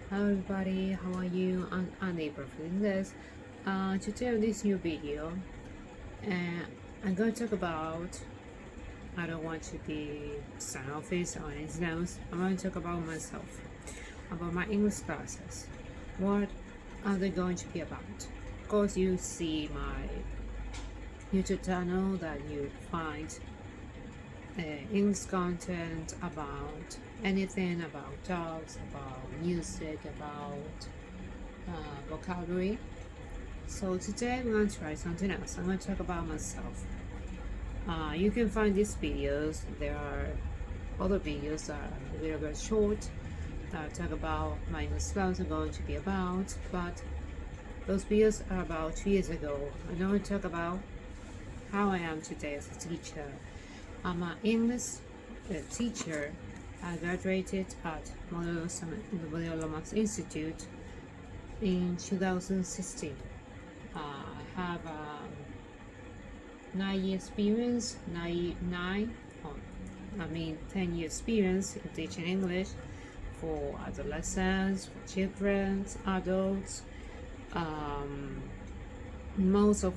Hello everybody, how are you? I'm andyprofedeinglés. Today on this new video, I'm going to talk about, I don't want to be standoffish or anything else. I'm going to talk about myself, about my English classes. What are they going to be about? Of course, you see my YouTube channel that you find English content about anything, about jobs, about music, about vocabulary. So today I'm going to try something else. I'm going to talk about myself. You can find these videos. There are other videos that are a little bit short that talk about my English class are going to be about, but those videos are about 2 years ago. I'm going to talk about how I am today as a teacher. I'm an English teacher. I graduated at Modelo Lomas Institute in 2016. I have 9-year experience, 10 year experience in teaching English for adolescents, for children, adults. Most of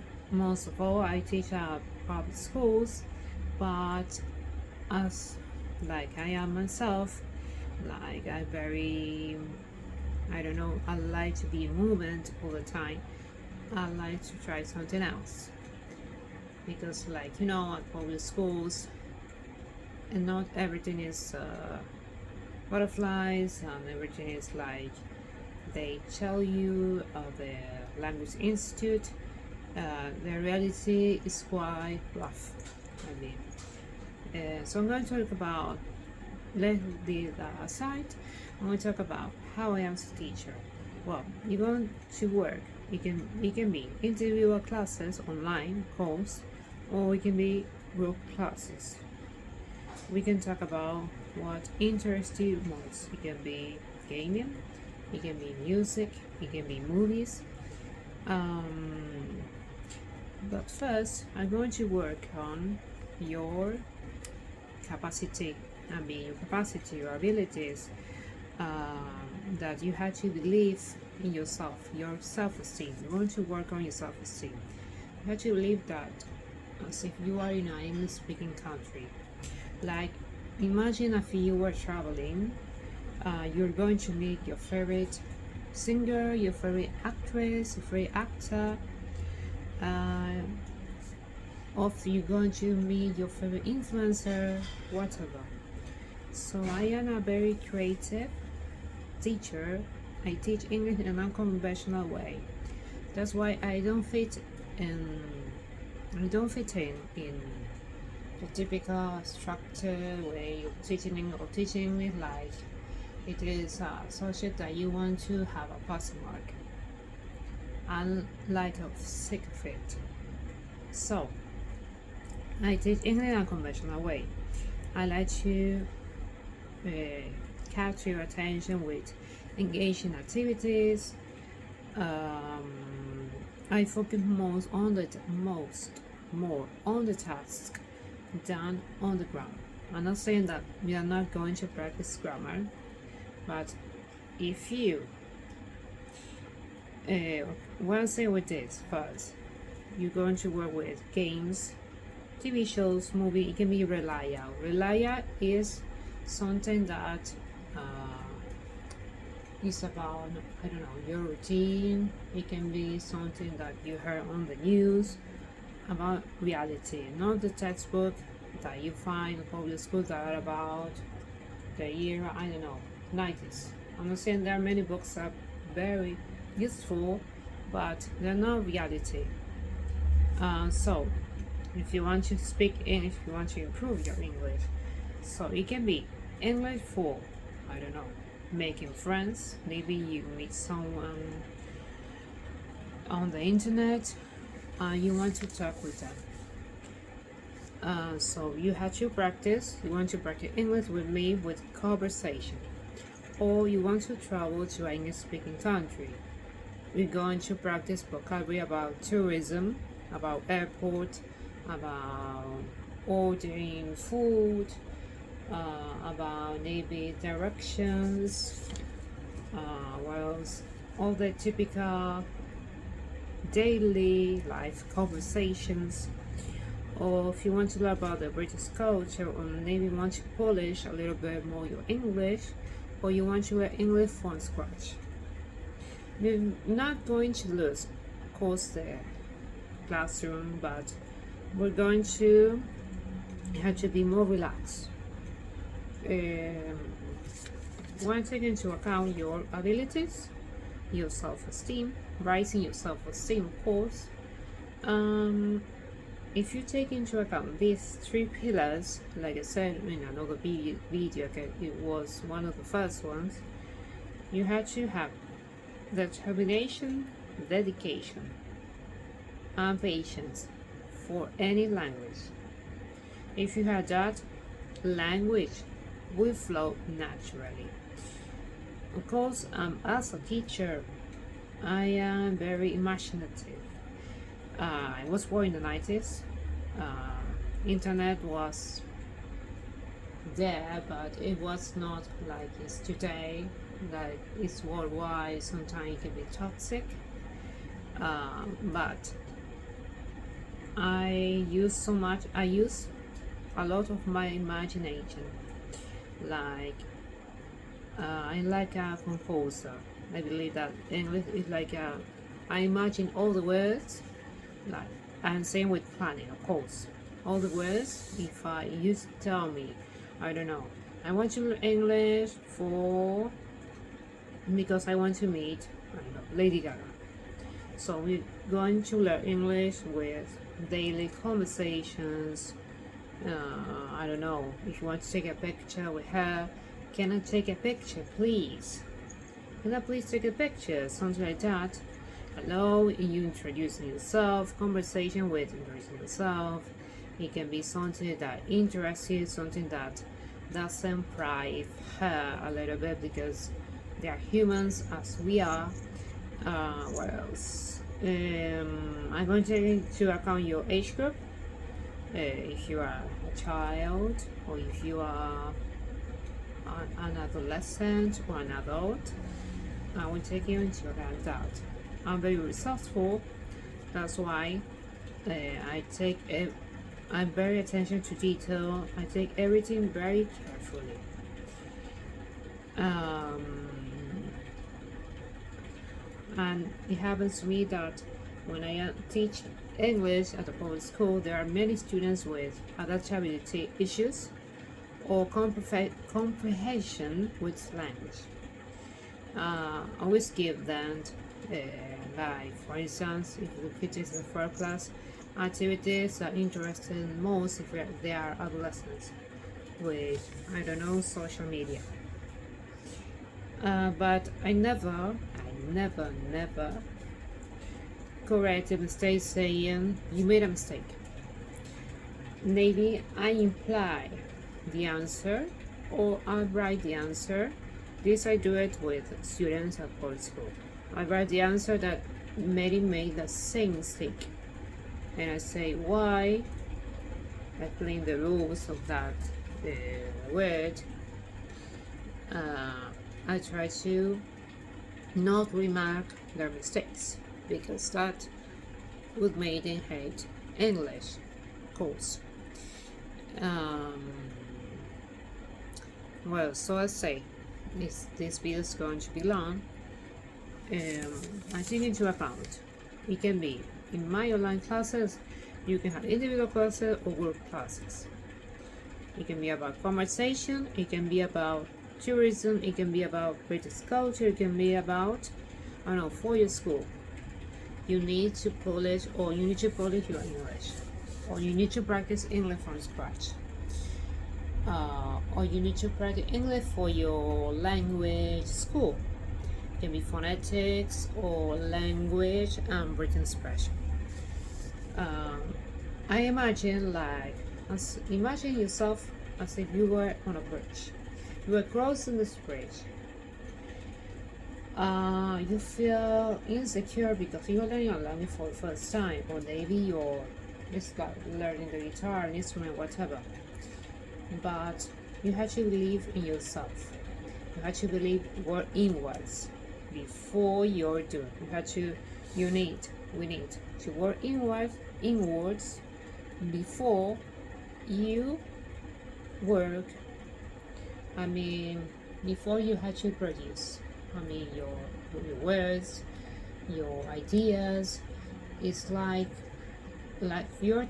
all, I teach at public schools, but as like I am myself, like I like to be in movement all the time. I like to try something else because, at public schools, and not everything is butterflies, and everything is like they tell you the language institute. The reality is quite rough. So I'm going to talk about, let this aside, I'm going to talk about how I am as a teacher. Well, you're going to work. It can be individual classes, online calls, or it can be group classes. We can talk about what interests you most. It can be gaming, it can be music, it can be movies. But first, I'm going to work on your capacity. Your abilities, that you have to believe in yourself, your self-esteem. You want to work on your self-esteem. You have to believe that as if you are in an English-speaking country. Like, imagine if you were traveling, you're going to meet your favorite singer, your favorite actress, your favorite actor, or you're going to meet your favorite influencer, whatever. So I am a very creative teacher. I teach English in an unconventional way. That's why I don't fit in in the typical structured way of teaching English, like it is a subject that you want to have a passing mark, and like a sick of it. So I teach English in a conventional way. I like to capture your attention with engaging activities. I focus more on the task than on the grammar. I'm not saying that we are not going to practice grammar, but if you what I say with this first, you're going to work with games, TV shows, movie. It can be Relaya. Relaya is something that is about, I don't know, your routine. It can be something that you heard on the news about reality, not the textbook that you find in public school that are about the year, I don't know, 90s. I'm not saying there are many books that are very useful, but they're not reality. So if you want to speak English, if you want to improve your English, so it can be English for, I don't know, making friends. Maybe you meet someone on the internet, you want to talk with them. So you have to practice. You want to practice English with me with conversation, or you want to travel to an English-speaking country. We're going to practice vocabulary about tourism, about airport, about ordering food, about maybe directions, What else? All the typical daily life conversations, or if you want to learn about the British culture, or maybe want to polish a little bit more your English, or you want to learn English from scratch. You're not going to lose, of course, the classroom, but we're going to have to be more relaxed. When taking into account your abilities, your self-esteem, rising your self-esteem, of course. If you take into account these three pillars, like I said in another video, it was one of the first ones, you have to have determination, dedication, and patience for any language. If you have that, language will flow naturally. Of course, as a teacher, I am very imaginative. I was born in the 90s. Internet was there, but it was not like it's today. Like it's worldwide. Sometimes it can be toxic. But I use a lot of my imagination. Like I'm like a composer. I believe that English is like I imagine all the words, like, and same with planning, of course. All the words, if you tell me, I don't know, I want to learn English because I want to meet, I don't know, Lady Gaga. So we're going to learn English with daily conversations. I don't know, if you want to take a picture with her, can I take a picture, please? Can I please take a picture? Something like that. Hello, you introducing yourself, conversation with introducing yourself. It can be something that interests you, something that doesn't prive her a little bit because they are humans as we are. What else? I'm going to take into account your age group. If you are a child, or if you are an adolescent or an adult, I will take you into account that. I'm very resourceful. That's why I'm very attention to detail. I take everything very carefully. And it happens to me that when I teach English at a public school, there are many students with adaptability issues or comprehension with language. Always give them, like for instance, if it is the first class, activities that interest most if they are adolescents with, I don't know, social media. But I never correct a mistake saying you made a mistake. Maybe I imply the answer or I write the answer. This I do it with students at public school. I write the answer that maybe made the same mistake, and I say why. I explain the rules of that word. I try to not remark their mistakes because that would make them hate English, of course. Well, so I say this video is going to be long. I take into account it can be in my online classes, you can have individual classes or group classes. It can be about conversation, it can be about tourism, it can be about British culture, it can be about, I don't know, for your school. You need to polish your English, or you need to practice English from scratch, or you need to practice English for your language school. It can be phonetics or language and written expression. I imagine imagine yourself as if you were on a bridge. You are crossing this bridge. You feel insecure because you're learning a language for the first time, or maybe you're just like learning the guitar, an instrument, whatever. But you have to believe in yourself. You have to believe word inwards before you're doing. We need to work inwards before you work. Before you have to produce. Your words, your ideas. It's like you're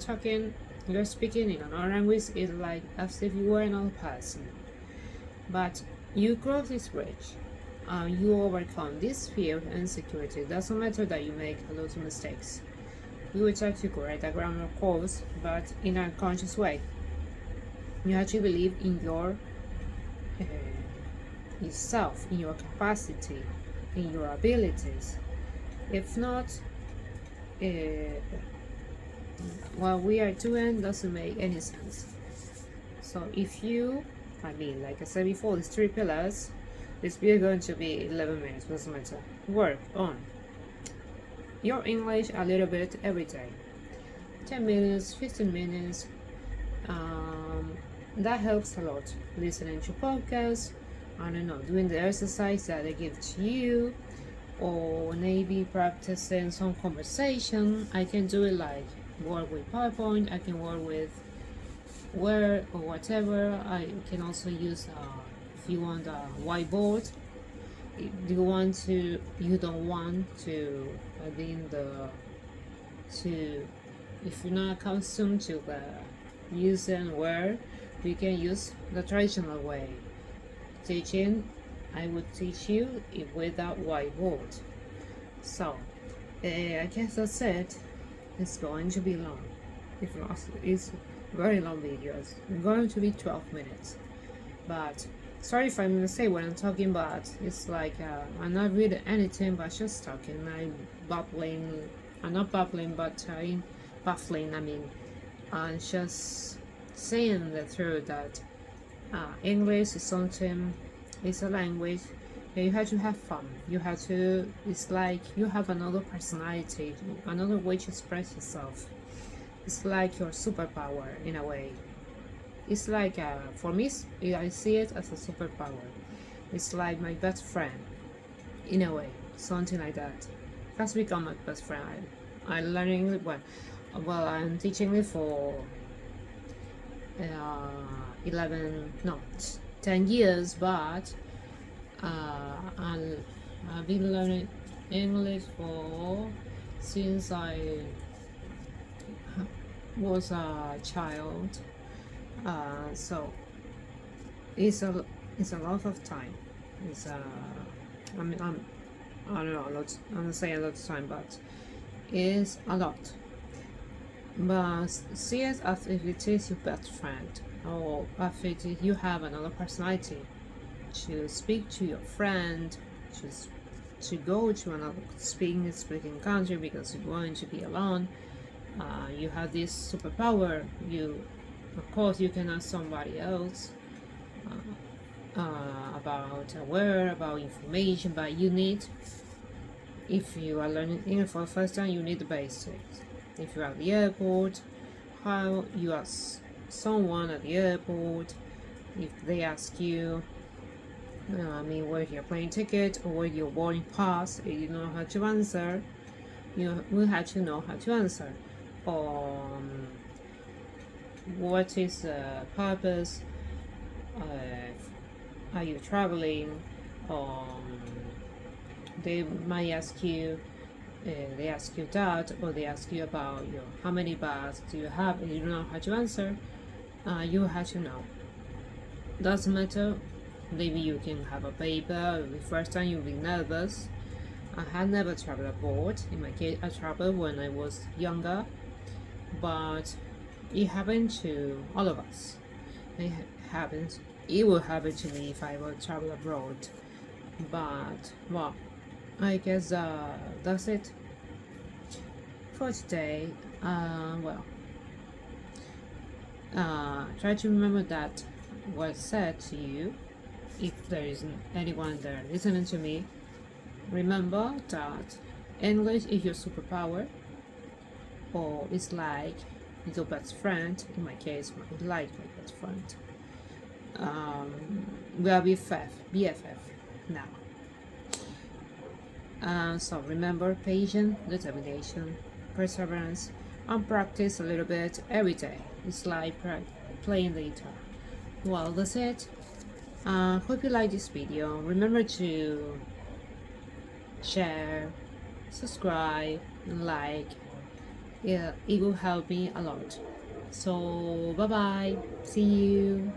speaking in another language. It's like as if you were another person. But you cross this bridge. You overcome this fear and insecurity. It doesn't matter that you make a lot of mistakes. We will try to correct the grammar course, but in a conscious way. You have to believe in yourself, in your capacity, in your abilities. If not, what we are doing doesn't make any sense. So if you, like I said before, these 3 pillars, this video is going to be 11 minutes, doesn't matter. Work on your English a little bit every day. 10 minutes, 15 minutes. That helps a lot. Listening to podcasts, doing the exercise that they give to you, or maybe practicing some conversation. I can do it like work with PowerPoint, I can work with Word or whatever. I can also use if you want a whiteboard. If you don't want to if you're not accustomed to using Word, you can use the traditional way. I would teach you without whiteboard. So I guess that's it. It's going to be long. If not, it's very long videos. It's going to be 12 minutes. But sorry if I'm say what I'm talking about. It's like I'm not reading anything, but just talking. I'm not babbling, but I'm baffling. I'm just saying the truth that English is something. It's a language. You have to have fun. It's like you have another personality, another way to express yourself. It's like your superpower in a way. It's like, for me, I see it as a superpower. It's like my best friend, in a way, something like that. Has become my best friend. I learn English, I'm teaching it for 10 years, but I've been learning English since I was a child. So it's a lot of time. I don't know, a lot. I'm not saying a lot of time, but it's a lot. But see it as if it is your best friend, or if you have another personality to speak to your friend, to go to another speaking country because you're going to be alone. You have this superpower. Of course, you can ask somebody else about a word, about information, but if you are learning English for the first time, you need the basics. If you're at the airport, how you ask someone at the airport, if they ask you, where's your plane ticket or where's your boarding pass, if you know how to answer, you will have to know how to answer. Or what is the purpose? Are you traveling? They might ask you. They ask you that, or they ask you about how many bags do you have, and you don't know how to answer. You have to know. Doesn't matter. Maybe you can have a paper. The first time you'll be nervous. I had never traveled abroad. In my case, I traveled when I was younger, but it happened to all of us. It will happen to me if I will travel abroad. But I guess that's it for today. Try to remember that was said to you. If there isn't anyone there listening to me, remember that English is your superpower, or it's like your best friend. In my case, like my best friend. We are BFF now. So remember, patience, determination, perseverance, and practice a little bit every day. It's like playing the guitar. Well, that's it. Hope you like this video. Remember to share, subscribe, and like. Yeah, it will help me a lot. So bye bye. See you.